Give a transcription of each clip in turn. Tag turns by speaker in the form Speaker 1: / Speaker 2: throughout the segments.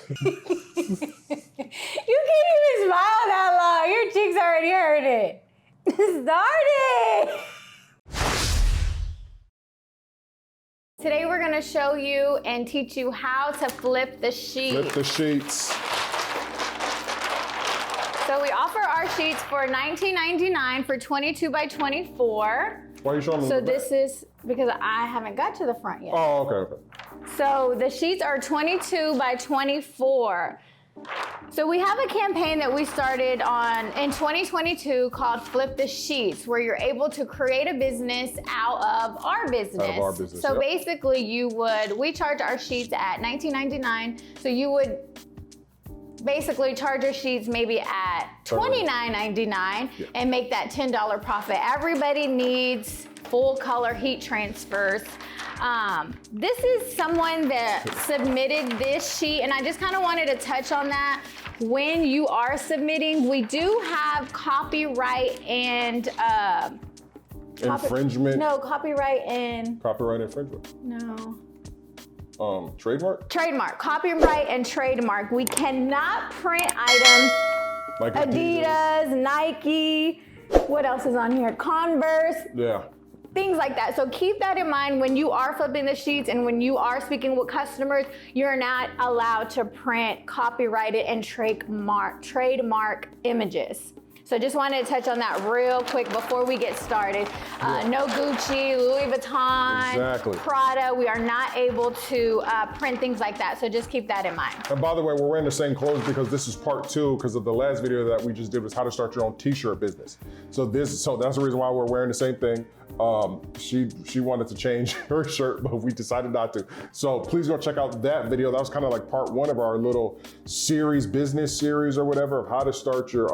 Speaker 1: You can't even smile that long. Your cheeks already hurting. Start it. Today we're gonna show you and teach you how to flip the sheet.
Speaker 2: Flip the sheets.
Speaker 1: So we offer our sheets for $19.99 for 22 by 24.
Speaker 2: Why are you showing them?
Speaker 1: So this is because I haven't got to the front yet.
Speaker 2: Oh, okay.
Speaker 1: So the sheets are 22 by 24. So we have a campaign that we started on in 2022 called Flip the Sheets, where you're able to create a business out of our business.
Speaker 2: Out of our business,
Speaker 1: so
Speaker 2: yep.
Speaker 1: basically we charge our sheets at $19.99. So you would basically charge your sheets maybe at $29.99 and make that $10 profit. Everybody needs full color heat transfers. This is someone that submitted this sheet, and I just kind of wanted to touch on that. When you are submitting, we do have copyright and
Speaker 2: infringement.
Speaker 1: No, copyright and
Speaker 2: Copyright infringement.
Speaker 1: no.
Speaker 2: Trademark?
Speaker 1: Trademark, copyright and trademark. We cannot print items
Speaker 2: Like
Speaker 1: Adidas, Nike, what else is on here? Converse.
Speaker 2: Yeah.
Speaker 1: Things like that. So keep that in mind when you are flipping the sheets and when you are speaking with customers, you're not allowed to print copyrighted and trademark images. So just wanted to touch on that real quick before we get started. No Gucci, Louis Vuitton,
Speaker 2: Exactly.
Speaker 1: Prada. We are not able to print things like that. So just keep that in mind.
Speaker 2: And by the way, we're wearing the same clothes because this is part 2 because of the last video that we just did was how to start your own t-shirt business. So that's the reason why we're wearing the same thing. She wanted to change her shirt, but we decided not to. So please go check out that video. That was kind of like part 1 of our little business series or whatever, of how to start your,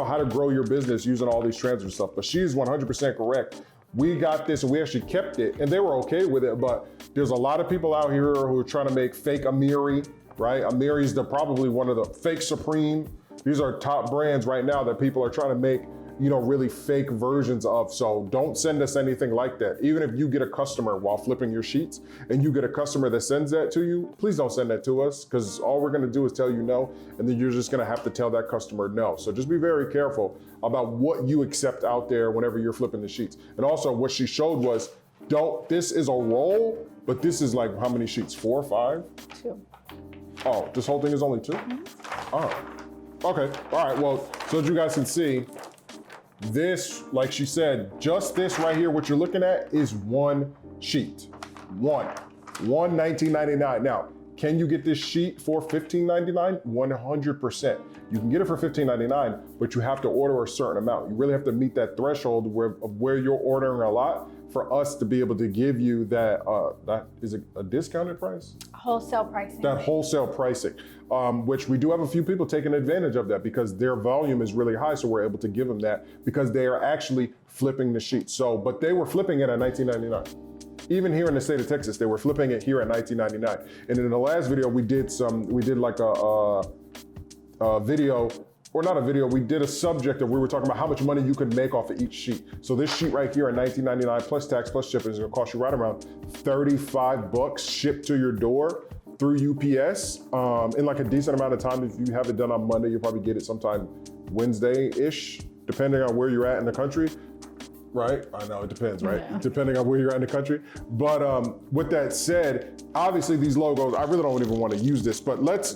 Speaker 2: how to grow your business using all these transfer stuff. But she's 100% correct. We got this and we actually kept it and they were okay with it, but there's a lot of people out here who are trying to make fake Amiri, right? Amiri is probably one of the fake Supreme. These are top brands right now that people are trying to make really fake versions of. So don't send us anything like that. Even if you get a customer while flipping your sheets and you get a customer that sends that to you, please don't send that to us because all we're gonna do is tell you no, and then you're just gonna have to tell that customer no. So just be very careful about what you accept out there whenever you're flipping the sheets. And also what she showed was, this is a roll, but this is like how many sheets, 4 or 5?
Speaker 1: 2.
Speaker 2: Oh, this whole thing is only 2?
Speaker 1: Mm-hmm.
Speaker 2: Oh, okay, all right, well, so as you guys can see, this, like she said, just this right here, what you're looking at is 1 sheet. One $19.99. Now, can you get this sheet for $15.99? 100%. You can get it for $15.99, but you have to order a certain amount. You really have to meet that threshold of where you're ordering a lot for us to be able to give you that, that is a discounted price?
Speaker 1: Wholesale pricing.
Speaker 2: That wholesale pricing, which we do have a few people taking advantage of that because their volume is really high, so we're able to give them that because they are actually flipping the sheet. So, but they were flipping it at $19.99. Even here in the state of Texas, they were flipping it here at $19.99. And in the last video, we did like a video, or not a video, we did a subject of, we were talking about how much money you can make off of each sheet. So this sheet right here at $19.99 plus tax plus shipping is gonna cost you right around $35 shipped to your door through UPS in like a decent amount of time. If you have it done on Monday, you'll probably get it sometime Wednesday-ish, depending on where you're at in the country. Right? I know, it depends, right? Yeah. Depending on where you're at in the country. But with that said, obviously these logos, I really don't even want to use this, but let's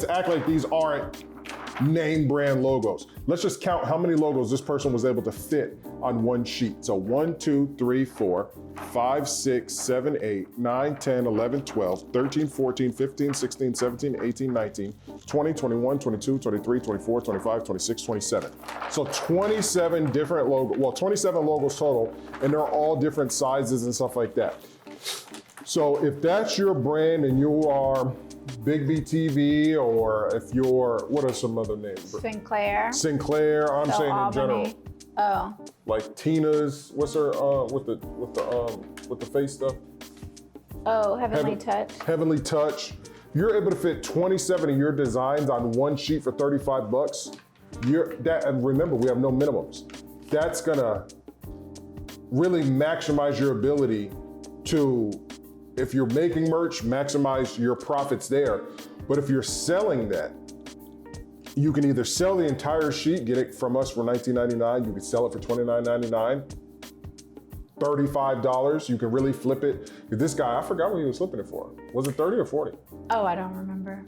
Speaker 2: act like these aren't name brand logos. Let's just count how many logos this person was able to fit on 1 sheet. So 1, 2, 3, 4, 5, 6, 7, 8, 9, 10, 11, 12, 13, 14, 15, 16, 17, 18, 19, 20, 21, 22, 23, 24, 25, 26, 27. So 27 different logos, well, 27 logos total, and they're all different sizes and stuff like that. So if that's your brand and you are Big B TV, or if you're, what are some other names? Sinclair, I'm saying in general.
Speaker 1: Oh.
Speaker 2: Like Tina's, what's her, with the face stuff?
Speaker 1: Oh, Heavenly Touch.
Speaker 2: Heavenly Touch. You're able to fit 27 of your designs on 1 sheet for $35. And remember, we have no minimums. That's gonna really maximize your ability to, if you're making merch, maximize your profits there. But if you're selling that, you can either sell the entire sheet, get it from us for $19.99. You can sell it for $29.99, $35. You can really flip it. This guy, I forgot what he was flipping it for. Was it 30 or 40?
Speaker 1: Oh, I don't remember.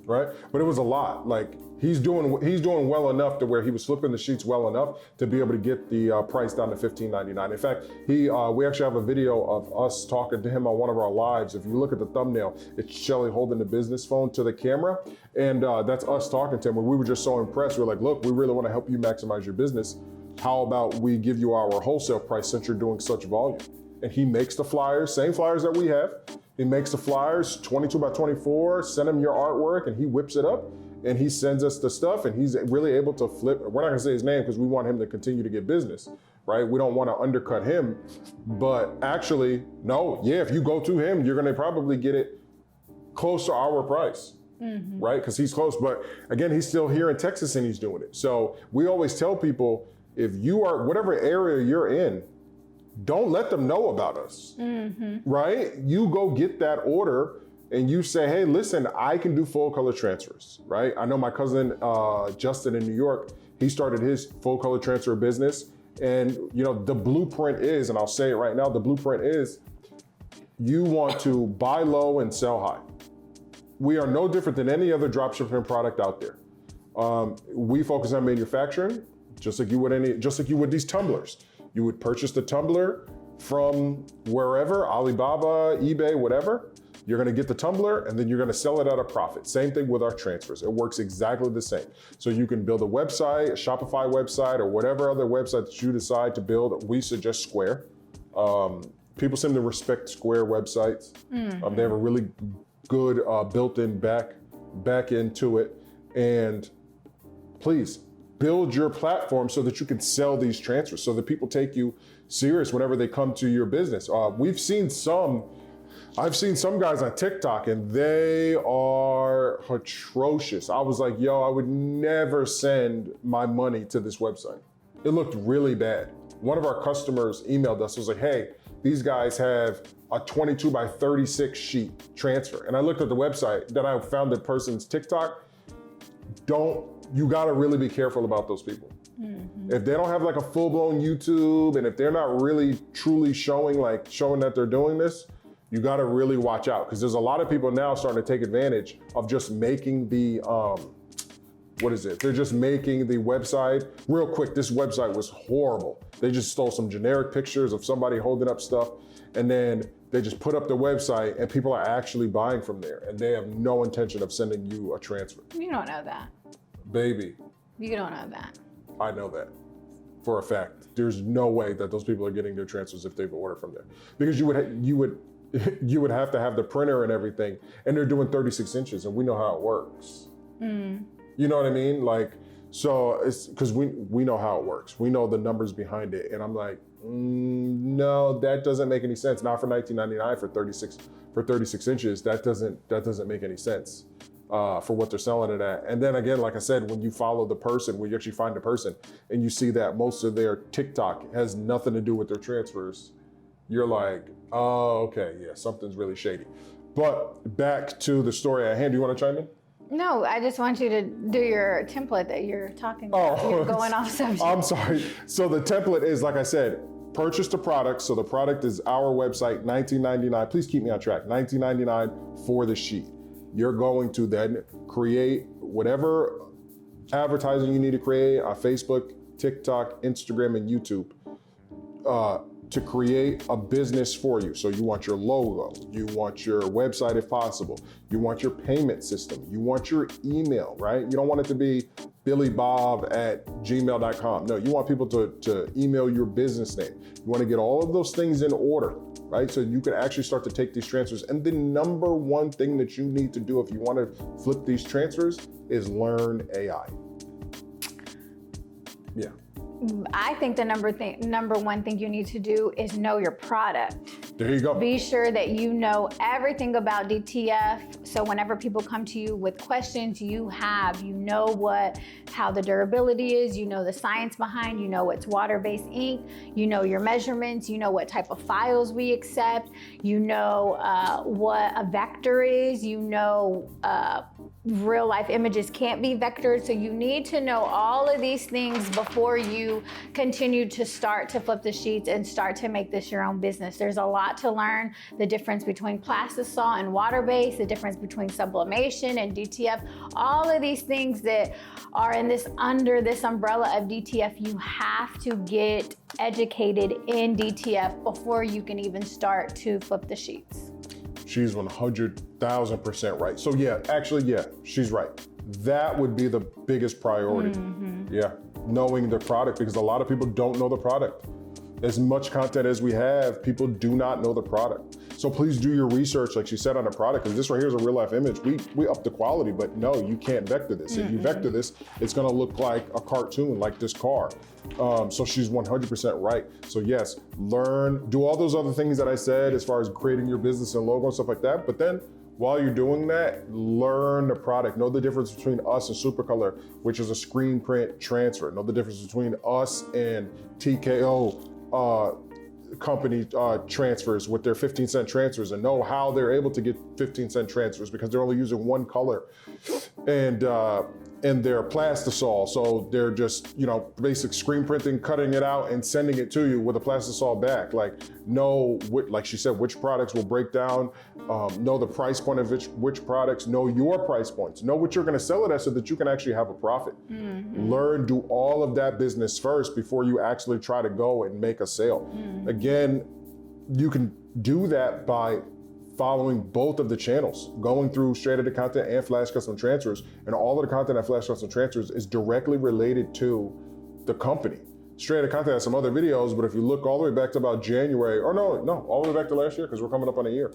Speaker 2: Right? But it was a lot. Like he's doing well enough to where he was flipping the sheets well enough to be able to get the price down to $15.99. In fact, we actually have a video of us talking to him on one of our lives. If you look at the thumbnail, it's Shelly holding the business phone to the camera, and that's us talking to him. And we were just so impressed. We're like, look, we really want to help you maximize your business. How about we give you our wholesale price since you're doing such volume? And he makes the flyers, same flyers that we have. He makes the flyers 22 by 24, send him your artwork, and he whips it up and he sends us the stuff, and he's really able to flip. We're not gonna say his name because we want him to continue to get business, right? We don't want to undercut him, but actually, no, yeah, if you go to him, you're gonna probably get it close to our price, right? Because he's close, but again, he's still here in Texas and he's doing it. So we always tell people, if you are, whatever area you're in, don't let them know about us, right? You go get that order and you say, hey, listen, I can do full color transfers, right? I know my cousin, Justin in New York, he started his full color transfer business. And you know, the blueprint is, and I'll say it right now, the blueprint is, you want to buy low and sell high. We are no different than any other dropshipping product out there. We focus on manufacturing, just like you would these tumblers. You would purchase the tumbler from wherever, Alibaba, eBay, whatever. You're gonna get the tumbler and then you're gonna sell it at a profit. Same thing with our transfers. It works exactly the same. So you can build a website, a Shopify website, or whatever other website that you decide to build. We suggest Square. People seem to respect Square websites. They have a really good built-in back into it. And please, build your platform so that you can sell these transfers, so that people take you serious whenever they come to your business. I've seen some guys on TikTok and they are atrocious. I was like, yo, I would never send my money to this website. It looked really bad. One of our customers emailed us, was like, hey, these guys have a 22 by 36 sheet transfer. And I looked at the website, then I found the person's TikTok. You gotta really be careful about those people. If they don't have like a full-blown YouTube, and if they're not really truly showing that they're doing this, you gotta really watch out, because there's a lot of people now starting to take advantage of just making the, they're just making the website. Real quick, this website was horrible. They just stole some generic pictures of somebody holding up stuff, and then they just put up the website and people are actually buying from there, and they have no intention of sending you a transfer.
Speaker 1: You don't know that.
Speaker 2: Baby.
Speaker 1: You don't know that.
Speaker 2: I know that for a fact. There's no way that those people are getting their transfers if they've ordered from there, because you would have to have the printer and everything, and they're doing 36 inches, and we know how it works. You know what I mean? Like, so it's because we know how it works. We know the numbers behind it, and I'm like, no, that doesn't make any sense. Not for $19.99 for 36 inches. That doesn't make any sense. For what they're selling it at. And then again, like I said, when you follow the person, when you actually find the person and you see that most of their TikTok has nothing to do with their transfers, you're like, oh, okay, yeah, something's really shady. But back to the story at hand. Do you want to chime in?
Speaker 1: No, I just want you to do your template that you're talking about. You're going off subject.
Speaker 2: I'm sorry. So the template is, like I said, purchase the product. So the product is our website, $19.99. Please keep me on track. $19.99 for the sheet. You're going to then create whatever advertising you need to create on Facebook, TikTok, Instagram, and YouTube to create a business for you. So you want your logo, you want your website if possible, you want your payment system, you want your email, right? You don't want it to be billybob@gmail.com. No, you want people to email your business name. You want to get all of those things in order, right? So you can actually start to take these transfers. And the number one thing that you need to do if you want to flip these transfers is learn AI. Yeah.
Speaker 1: I think the number one thing you need to do is know your product.
Speaker 2: There you go.
Speaker 1: Be sure that you know everything about DTF. So whenever people come to you with questions, you know how the durability is, you know the science behind, you know it's water-based ink, you know your measurements, you know what type of files we accept, you know what a vector is, you know real life images can't be vectored. So you need to know all of these things before you continue to start to flip the sheets and start to make this your own business. There's a lot to learn. The difference between plastisol and water-based, the difference between sublimation and DTF, all of these things that are under this umbrella of DTF, you have to get educated in DTF before you can even start to flip the sheets.
Speaker 2: She's 100,000% right. So yeah, she's right. That would be the biggest priority. Yeah, knowing the product, because a lot of people don't know the product. As much content as we have, people do not know the product. So please do your research, like she said, on the product, because this right here is a real life image. We up the quality, but no, you can't vector this. If you vector this, it's gonna look like a cartoon, like this car. So she's 100% right. So yes, learn, do all those other things that I said as far as creating your business and logo and stuff like that. But then while you're doing that, learn the product. Know the difference between us and Supercolor, which is a screen print transfer. Know the difference between us and TKO company transfers with their 15-cent transfers, and know how they're able to get 15-cent transfers because they're only using one color and they're plastisol. So they're just, basic screen printing, cutting it out and sending it to you with a plastisol back. Like, know, like she said, which products will break down, know the price point of which products, know your price points, know what you're gonna sell it at so that you can actually have a profit. Learn, do all of that business first before you actually try to go and make a sale. Again, you can do that by following both of the channels, going through Straight Outta Content and Flash Custom Transfers, and all of the content at Flash Custom Transfers is directly related to the company. Straight Outta Content has some other videos, but if you look all the way back to about January, or no, all the way back to last year, because we're coming up on a year.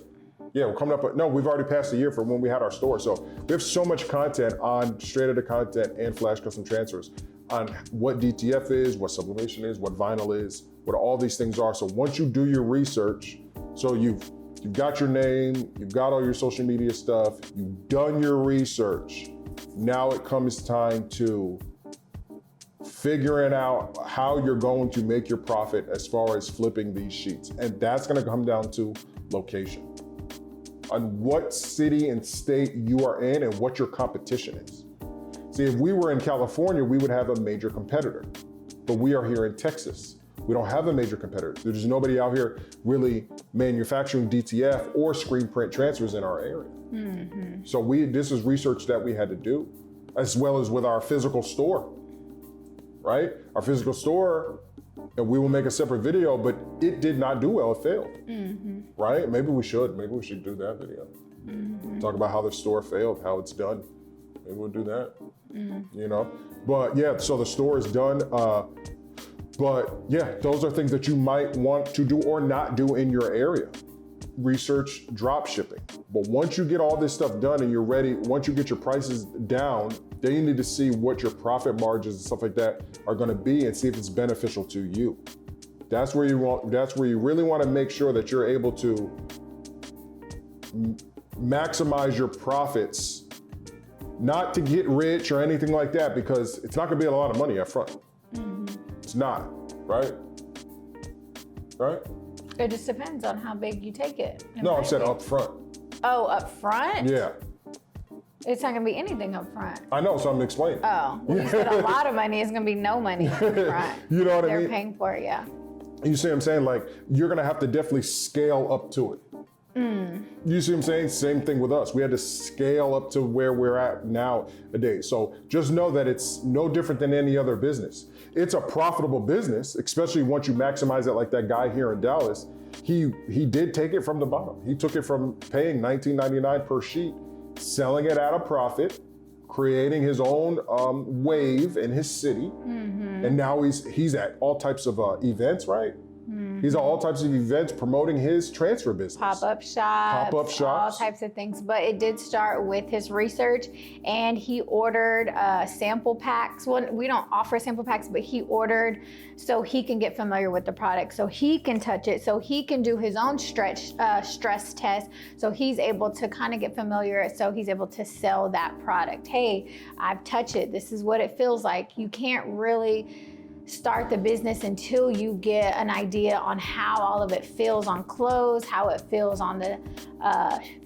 Speaker 2: Yeah, we've already passed a year from when we had our store. So we have so much content on Straight Outta Content and Flash Custom Transfers on what DTF is, what sublimation is, what vinyl is, what all these things are. So once you do your research, so you've got your name, you've got all your social media stuff, you've done your research, now it comes time to figuring out how you're going to make your profit as far as flipping these sheets. And that's gonna come down to location. On what city and state you are in and what your competition is. See, if we were in California, we would have a major competitor, but we are here in Texas. We don't have a major competitor. There's nobody out here really manufacturing DTF or screen print transfers in our area. So this is research that we had to do, as well as with our physical store, right? Our physical store, and we will make a separate video, but it did not do well, it failed, right? Maybe we should do that video. Talk about how the store failed, how it's done. Maybe we'll do that, But yeah, so the store is done. But yeah, those are things that you might want to do or not do in your area. Research drop shipping. But once you get all this stuff done and you're ready, once you get your prices down, then you need to see what your profit margins and stuff like that are gonna be and see if it's beneficial to you. That's where you really wanna make sure that you're able to maximize your profits, not to get rich or anything like that, because it's not gonna be a lot of money up front. It's not, right? Right?
Speaker 1: It just depends on how big you take it.
Speaker 2: No, I'm saying up front.
Speaker 1: Oh, up front?
Speaker 2: Yeah.
Speaker 1: It's not gonna be anything up front.
Speaker 2: I know, so I'm explaining.
Speaker 1: Oh, well, you said a lot of money, it's gonna be no money up front.
Speaker 2: You know what I mean?
Speaker 1: They're paying for it, yeah.
Speaker 2: You see what I'm saying? Like, you're gonna have to definitely scale up to it. You see what I'm saying? Same thing with us. We had to scale up to where we're at nowadays. So just know that it's no different than any other business. It's a profitable business, especially once you maximize it like that guy here in Dallas. He did take it from the bottom. He took it from paying $19.99 per sheet, selling it at a profit, creating his own wave in his city. And now he's at all types of events, right? He's at all types of events promoting his transfer business.
Speaker 1: Pop-up shops, all types of things. But it did start with his research, and he ordered sample packs. Well, we don't offer sample packs, but he ordered so he can get familiar with the product, so he can touch it, so he can do his own stress test, so he's able to kind of get familiar, so he's able to sell that product. Hey, I've touched it. This is what it feels like. You can't really start the business until you get an idea on how all of it feels on clothes, how it feels on the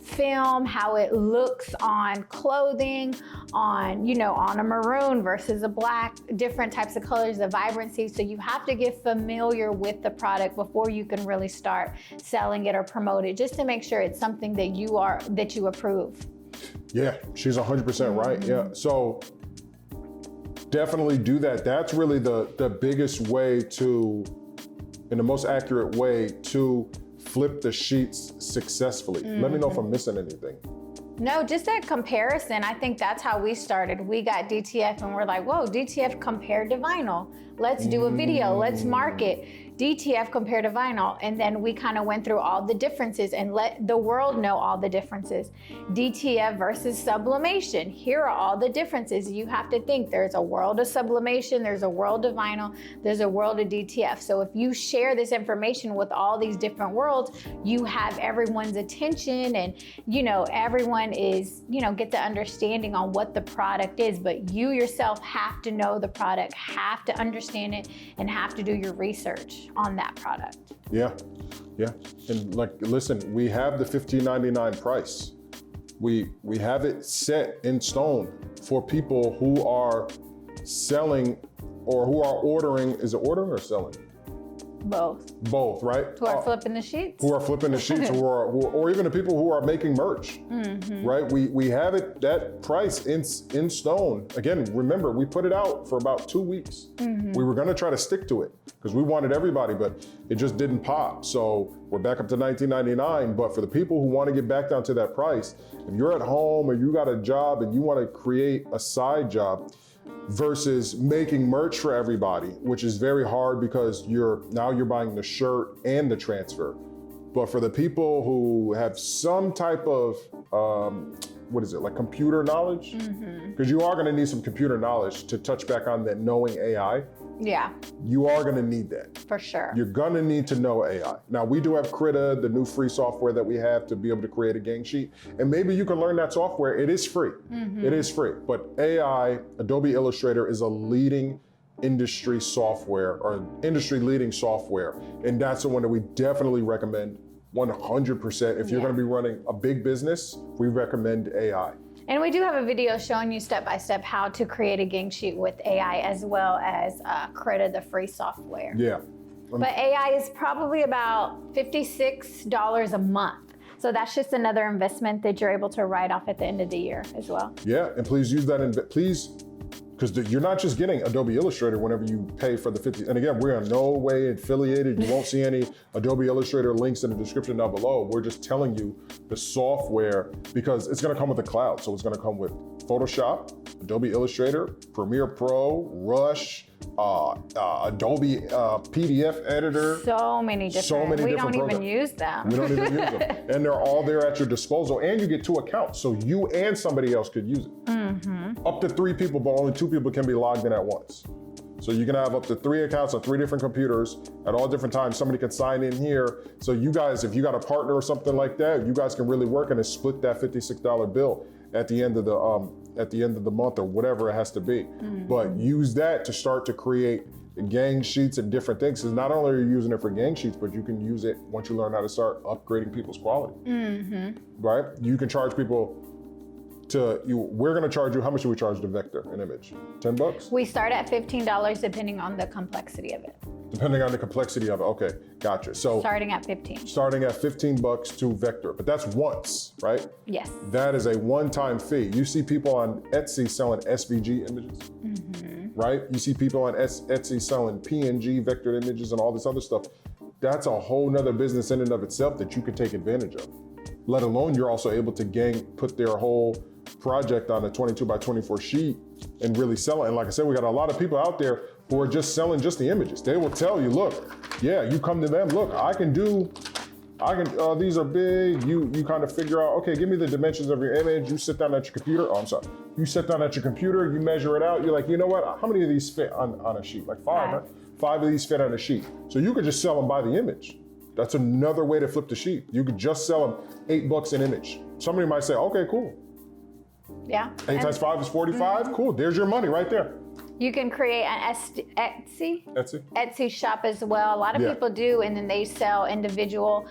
Speaker 1: film, how it looks on clothing, on, you know, on a maroon versus a black, different types of colors, the vibrancy. So you have to get familiar with the product before you can really start selling it or promote it, just to make sure it's something that you approve.
Speaker 2: Yeah, she's 100% right. Yeah, so definitely do that. That's really the biggest way to, and the most accurate way to flip the sheets successfully. Let me know if I'm missing anything.
Speaker 1: No, just a comparison. I think that's how we started. We got DTF and we're like, whoa, DTF compared to vinyl. Let's do a video, let's market. DTF compared to vinyl, and then we kind of went through all the differences and let the world know all the differences. DTF versus sublimation. Here are all the differences. You have to think there's a world of sublimation, there's a world of vinyl, there's a world of DTF. So if you share this information with all these different worlds, you have everyone's attention, and you know, everyone is, you know, get the understanding on what the product is, but you yourself have to know the product, have to understand it, and have to do your research on that product.
Speaker 2: Yeah, yeah. And like, listen, we have the $15.99 price. We have it set in stone for people who are selling or who are ordering. Is it ordering or selling?
Speaker 1: Both.
Speaker 2: Both, right?
Speaker 1: Who are flipping the sheets?
Speaker 2: Who are flipping the sheets, or even the people who are making merch, right? We have it, that price in stone. Again, remember, we put it out for about 2 weeks. We were gonna try to stick to it because we wanted everybody, but it just didn't pop. So we're back up to $19.99, but for the people who wanna get back down to that price, if you're at home or you got a job and you wanna create a side job, versus making merch for everybody, which is very hard because you're buying the shirt and the transfer. But for the people who have some type of, like computer knowledge? Because you are gonna need some computer knowledge to touch back on that knowing AI.
Speaker 1: Yeah.
Speaker 2: You are gonna need that.
Speaker 1: For sure.
Speaker 2: You're gonna need to know AI. Now we do have cricut, the new free software that we have to be able to create a gang sheet. And maybe you can learn that software. It is free. It is free. But AI, Adobe Illustrator, is a leading industry software, or industry leading software. And that's the one that we definitely recommend 100%. If you're gonna be running a big business, we recommend AI.
Speaker 1: And we do have a video showing you step-by-step how to create a gang sheet with AI, as well as cricut, the free software.
Speaker 2: Yeah.
Speaker 1: But AI is probably about $56 a month. So that's just another investment that you're able to write off at the end of the year as well.
Speaker 2: Yeah, and please use that, please, because you're not just getting Adobe Illustrator whenever you pay for the 50, and again, we're in no way affiliated. You won't see any Adobe Illustrator links in the description down below. We're just telling you the software, because it's gonna come with the cloud. So it's gonna come with Photoshop, Adobe Illustrator, Premiere Pro, Rush, Adobe PDF editor.
Speaker 1: So many different. We don't even use them.
Speaker 2: We don't even use them. And they're all there at your disposal. And you get 2 accounts, so you and somebody else could use it. Up to 3 people, but only 2 people can be logged in at once. So you can have up to 3 accounts on 3 different computers at all different times. Somebody can sign in here. So you guys, if you got a partner or something like that, you guys can really work and split that $56 bill at the end of the month or whatever it has to be. But use that to start to create gang sheets and different things. Because not only are you using it for gang sheets, but you can use it once you learn how to start upgrading people's quality. Right? You can charge people we're gonna charge you, how much do we charge to vector an image? $10?
Speaker 1: We start at $15 depending on the complexity of it.
Speaker 2: Depending on the complexity of it, okay, gotcha. So
Speaker 1: starting at 15.
Speaker 2: Starting at $15 to vector, but that's once, right?
Speaker 1: Yes.
Speaker 2: That is a one-time fee. You see people on Etsy selling SVG images, right? You see people on Etsy selling PNG vector images and all this other stuff. That's a whole nother business in and of itself that you can take advantage of. Let alone you're also able to put their whole project on a 22 by 24 sheet and really sell it. And like I said, we got a lot of people out there who are just selling just the images. They will tell you, look, Yeah, you come to them, look, these are big. You kind of figure out, okay, give me the dimensions of your image. You sit down at your computer. Oh, I'm sorry. You sit down at your computer, you measure it out. You're like, you know what? How many of these fit on a sheet? Like 5, right? 5 of these fit on a sheet. So you could just sell them by the image. That's another way to flip the sheet. You could just sell them $8 an image. Somebody might say, okay, cool.
Speaker 1: Yeah.
Speaker 2: 8 times 5 is 45. Cool. There's your money right there.
Speaker 1: You can create an Etsy shop as well. A lot of people do, and then they sell individual,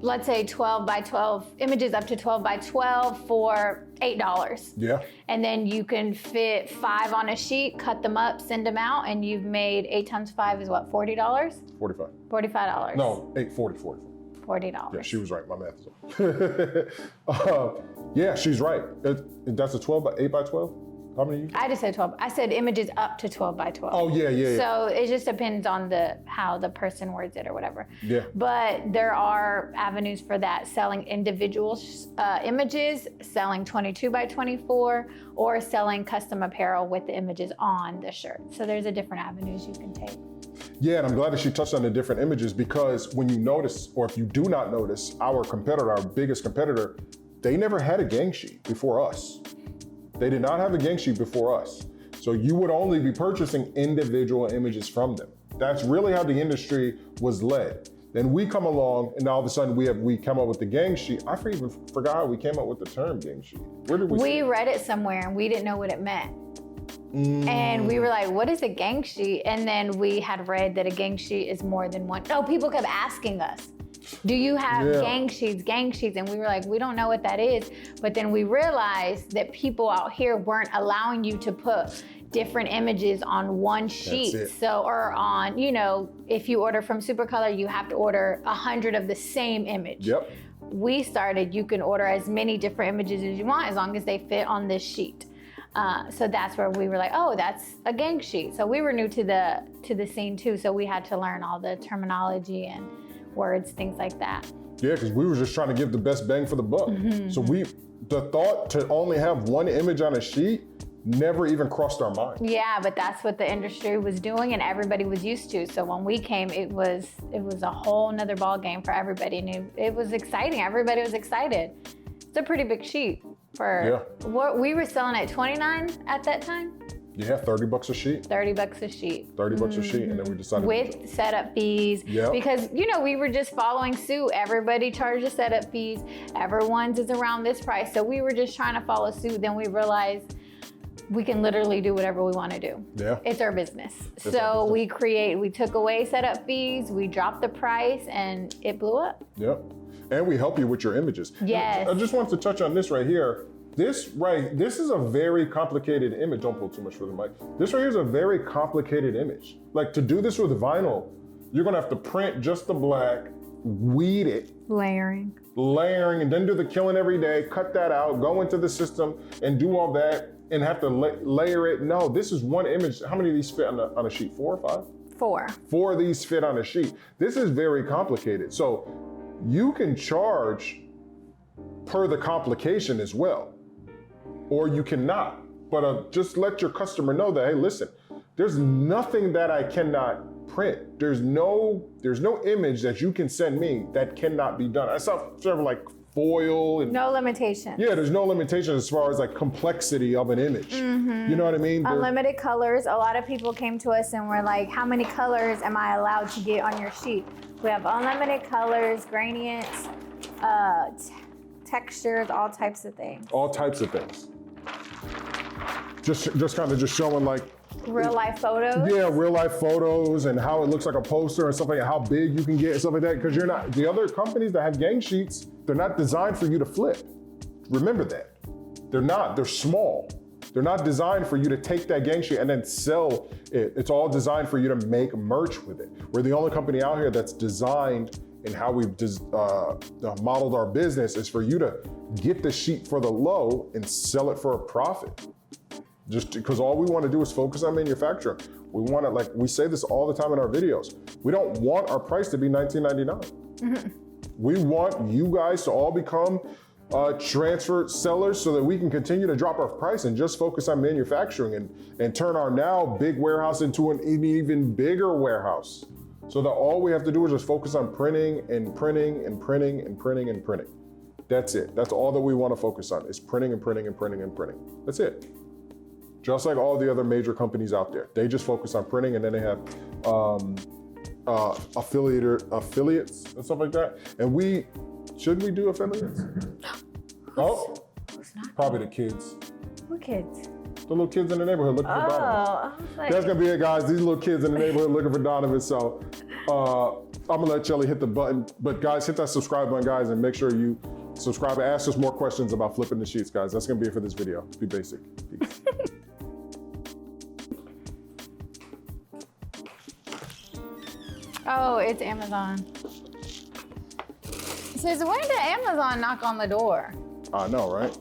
Speaker 1: let's say 12 by 12 images up to 12 by 12 for $8.
Speaker 2: Yeah.
Speaker 1: And then you can fit 5 on a sheet, cut them up, send them out, and you've made 8 times 5 is what, $40?
Speaker 2: 45.
Speaker 1: $45.
Speaker 2: No, 40.
Speaker 1: $40.
Speaker 2: Yeah, she was right. My math is off. Yeah, she's right. That's a 8 by 12? How many?
Speaker 1: I just said 12. I said images up to 12 by 12.
Speaker 2: Oh, yeah.
Speaker 1: So it just depends on how the person words it or whatever.
Speaker 2: Yeah.
Speaker 1: But there are avenues for that, selling individual images, selling 22 by 24, or selling custom apparel with the images on the shirt. So there's different avenues you can take.
Speaker 2: Yeah, and I'm glad that she touched on the different images, because when you notice, or if you do not notice, our biggest competitor, they never had a gang sheet before us. They did not have a gang sheet before us. So you would only be purchasing individual images from them. That's really how the industry was led. Then we come along, and all of a sudden we come up with the gang sheet. I even forgot how we came up with the term gang sheet. Where did
Speaker 1: we read it somewhere and we didn't know what it meant. And we were like, what is a gang sheet? And then we had read that a gang sheet is more than one. Oh, people kept asking us, do you have gang sheets? And we were like, we don't know what that is. But then we realized that people out here weren't allowing you to put different images on one sheet. So, or on, if you order from Supercolor, you have to order 100 of the same image.
Speaker 2: Yep.
Speaker 1: We started, you can order as many different images as you want, as long as they fit on this sheet. So that's where we were like, oh, that's a gang sheet. So we were new to the scene too. So we had to learn all the terminology and words, things like that.
Speaker 2: Yeah, because we were just trying to give the best bang for the buck. So the thought to only have one image on a sheet never even crossed our mind.
Speaker 1: Yeah, but that's what the industry was doing and everybody was used to. So when we came, it was a whole nother ball game for everybody, and it was exciting. Everybody was excited. It's a pretty big sheet for what we were selling at $29 at that time.
Speaker 2: Yeah, $30 a sheet.
Speaker 1: $30 a sheet.
Speaker 2: $30 a sheet, and then we decided
Speaker 1: with setup fees. Because we were just following suit. Everybody charges setup fees. Everyone's is around this price. So we were just trying to follow suit. Then we realized we can literally do whatever we want to do. Yeah. It's our business. So we took away setup fees, we dropped the price, and it blew up.
Speaker 2: Yep. And we help you with your images.
Speaker 1: Yes.
Speaker 2: I just want to touch on this right here. This is a very complicated image. Don't pull too much for the mic. This right here is a very complicated image. Like, to do this with vinyl, you're gonna have to print just the black, weed it.
Speaker 1: Layering,
Speaker 2: and then do the killing every day, cut that out, go into the system and do all that and have to layer it. No, this is one image. How many of these fit on a sheet? 4 or 5?
Speaker 1: 4.
Speaker 2: 4 of these fit on a sheet. This is very complicated. So you can charge per the complication as well. Or you cannot, but just let your customer know that, hey, listen, there's nothing that I cannot print. There's no image that you can send me that cannot be done. I saw sort of like foil and
Speaker 1: no limitations.
Speaker 2: Yeah, there's no limitations as far as like complexity of an image. You know what I mean?
Speaker 1: Unlimited colors. A lot of people came to us and were like, how many colors am I allowed to get on your sheet? We have unlimited colors, gradients, textures, all types of things.
Speaker 2: All types of things. Just kind of showing like
Speaker 1: real life photos.
Speaker 2: Yeah, real life photos and how it looks like a poster and stuff like that, how big you can get and stuff like that. Because the other companies that have gang sheets, they're not designed for you to flip. Remember that. They're small. They're not designed for you to take that gang sheet and then sell it. It's all designed for you to make merch with it. We're the only company out here that's designed, and how we've modeled our business is for you to get the sheet for the low and sell it for a profit. Just because all we want to do is focus on manufacturing. We want to, like we say this all the time in our videos, we don't want our price to be $19.99. We want you guys to all become transfer sellers so that we can continue to drop our price and just focus on manufacturing and turn our now big warehouse into an even bigger warehouse. So that all we have to do is just focus on printing and printing and printing and printing and printing. That's it. That's all that we want to focus on is printing and printing and printing and printing. That's it. Just like all the other major companies out there. They just focus on printing, and then they have affiliates and stuff like that. And shouldn't we do affiliates? Oh, probably the kids.
Speaker 1: What kids?
Speaker 2: The little kids in the neighborhood looking for Donovan.
Speaker 1: I was like,
Speaker 2: That's gonna be it, guys. These little kids in the neighborhood looking for Donovan. So I'm gonna let Shelly hit the button. But guys, hit that subscribe button, guys, and make sure you subscribe and ask us more questions about flipping the sheets, guys. That's gonna be it for this video. Be basic. Peace.
Speaker 1: oh, it's Amazon. It says, when did Amazon knock on the door?
Speaker 2: I know, right?